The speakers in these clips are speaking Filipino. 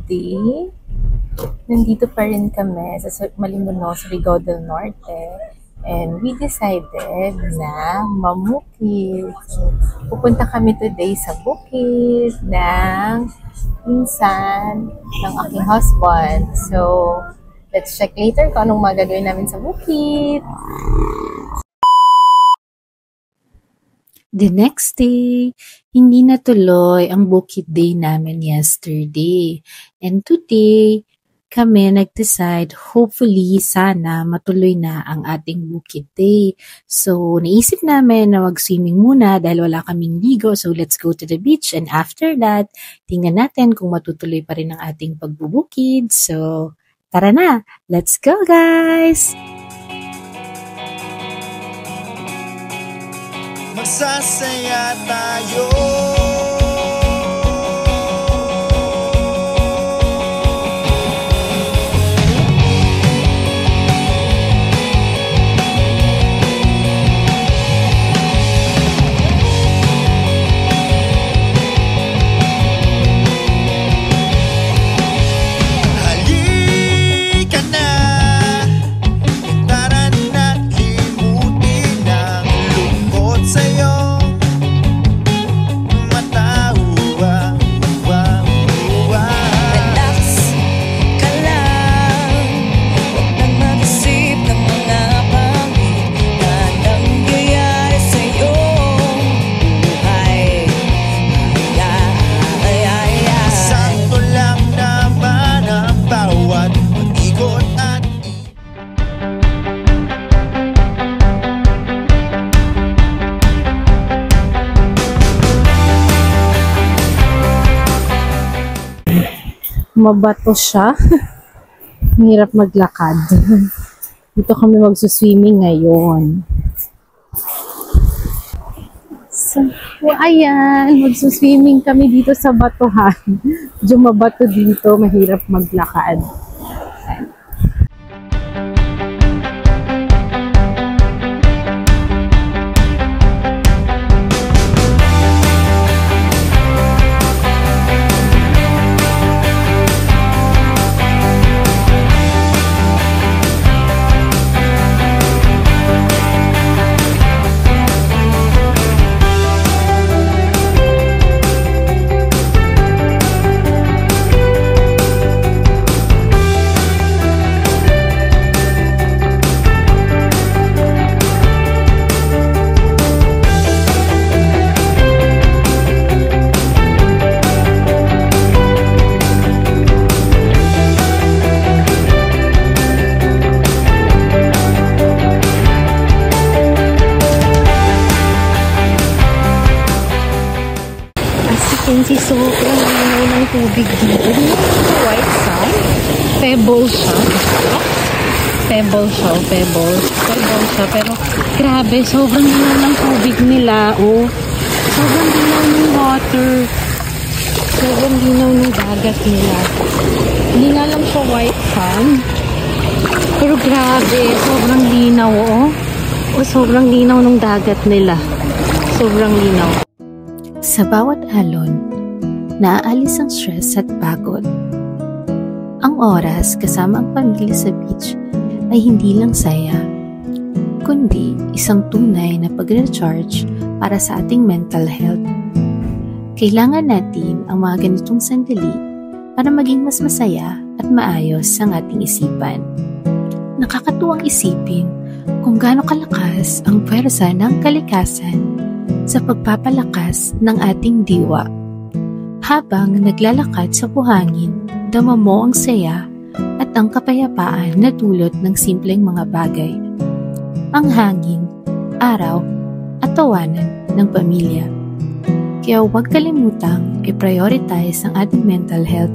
today, nandito pa rin kami sa Malimuno, Surigao del Norte. And we decided na mamukit. Pupunta kami today sa bukid ng pinsan ng aking husband. So, let's check later kung anong magagawin namin sa bukid. The next day, hindi natuloy ang bukid day namin yesterday. And today, kami nag-decide, hopefully, sana matuloy na ang ating bukid day. So, naisip namin na mag-swimming muna dahil wala kaming ligo. So, let's go to the beach. And after that, tingnan natin kung matutuloy pa rin ang ating pagbubukid. So, tara na! Let's go, guys! Magsasaya tayo. Mabato siya. Mahirap maglakad. Dito kami magsuswimming ngayon. So, ayan. Magsuswimming kami dito sa batuhan. Medyo mabato dito. Mahirap maglakad. Kasi sobrang linaw ng tubig dito. Hindi yung white sand. Pebble siya. Pebble siya. Pero grabe, sobrang linaw ng tubig nila. Oh, sobrang linaw ng water. Sobrang linaw ng dagat nila. Hindi nga lang siya white sand. Pero grabe, sobrang linaw. Oh, sobrang linaw ng dagat nila. Sobrang linaw. Sa bawat alon, naaalis ang stress at pagod. Ang oras kasama ang pamilya sa beach ay hindi lang saya, kundi isang tunay na pag-recharge para sa ating mental health. Kailangan natin ang mga ganitong sandali para maging mas masaya at maayos ang ating isipan. Nakakatuwang isipin kung gaano kalakas ang pwersa ng kalikasan sa pagpapalakas ng ating diwa. Habang naglalakad sa buhangin, dama mo ang saya at ang kapayapaan na dulot ng simpleng mga bagay. Ang hangin, araw, at tawanan ng pamilya. Kaya huwag kalimutang i-prioritize ang ating mental health.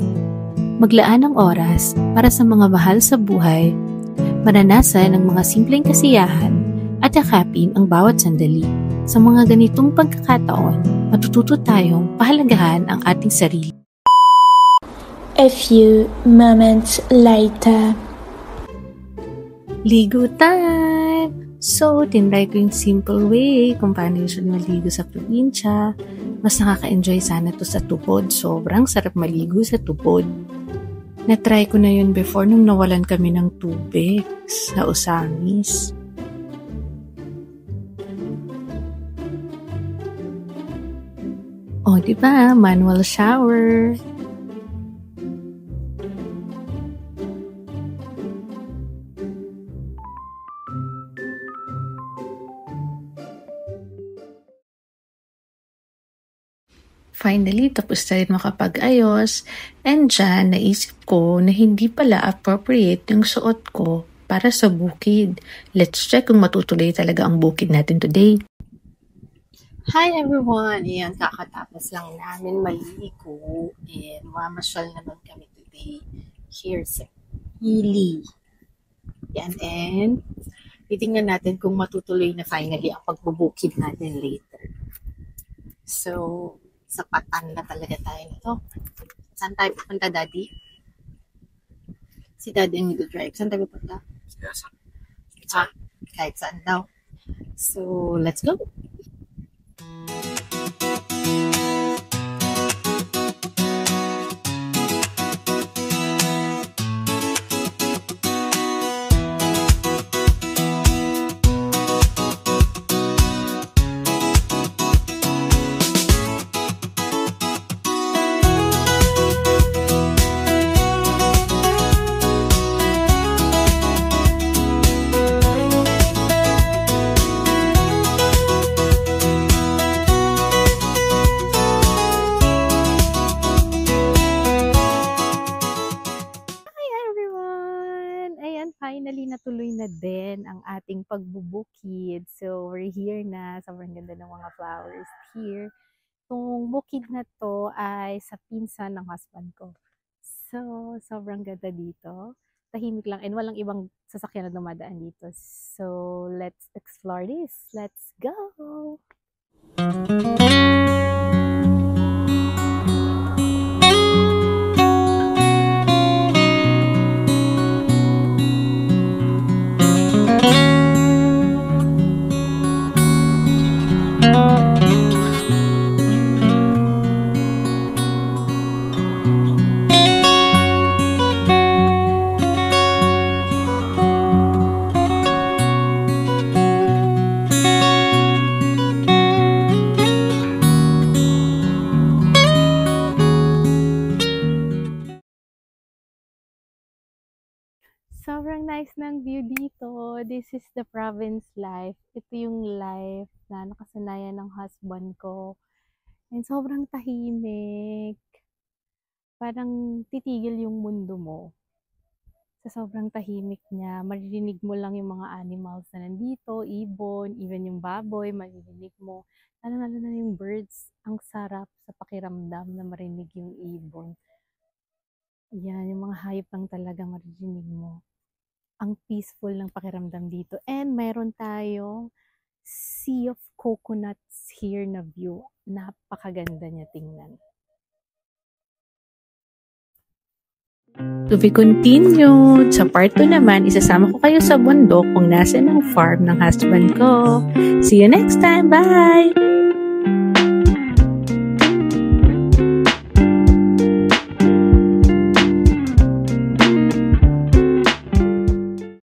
Maglaan ng oras para sa mga mahal sa buhay, maranasan ang mga simpleng kasiyahan at yakapin ang bawat sandali. Sa mga ganitong pagkakataon, matututo tayong pahalagahan ang ating sarili. A few moments later. Ligo time! So, tinry ko yung simple way kung paano usually maligo sa probinsya. Mas nakaka-enjoy sana to sa tupod. Sobrang sarap maligo sa tupod. Na-try ko na yun before nung nawalan kami ng tubig sa Osamis. Oh, diba? Manual shower. Finally, tapos na rin makapag-ayos. And dyan, naisip ko na hindi pala appropriate yung suot ko para sa bukid. Let's check kung matutuloy talaga ang bukid natin today. Hi everyone! Ayan, kakatapos lang namin maligo and mamasyal naman kami today here sa Ili. Yan, and titingnan natin kung matutuloy na finally ang pagbubukid natin later. So, sapatan na talaga tayo nito. Saan tayo pupunta, Daddy? Si Daddy ang nag-drive. Saan tayo pupunta? Kahit saan daw. So, let's go! Finally, natuloy na din ang ating pagbubukid. So, we're here na. Sobrang ganda ng mga flowers here. Itong bukid na to ay sa pinsan ng husband ko. So, sobrang ganda dito. Tahimik lang and walang ibang sasakyan na dumadaan dito. So, let's explore this. Let's go! Sobrang nice ng view dito. This is the province life. Ito yung life na nakasanayan ng husband ko. And sobrang tahimik. Parang titigil yung mundo mo. Sa sobrang tahimik niya, maririnig mo lang yung mga animals na nandito, ibon, even yung baboy, maririnig mo. Lalo na yung birds. Ang sarap sa pakiramdam na marinig yung ibon. Yan, yung mga hayop lang talaga maririnig mo. Ang peaceful ng pakiramdam dito. And mayroon tayong sea of coconuts here na view. Napakaganda niya tingnan. To be continued. Sa part 2 naman, isasama ko kayo sa bundok kung nasa ng farm ng husband ko. See you next time. Bye!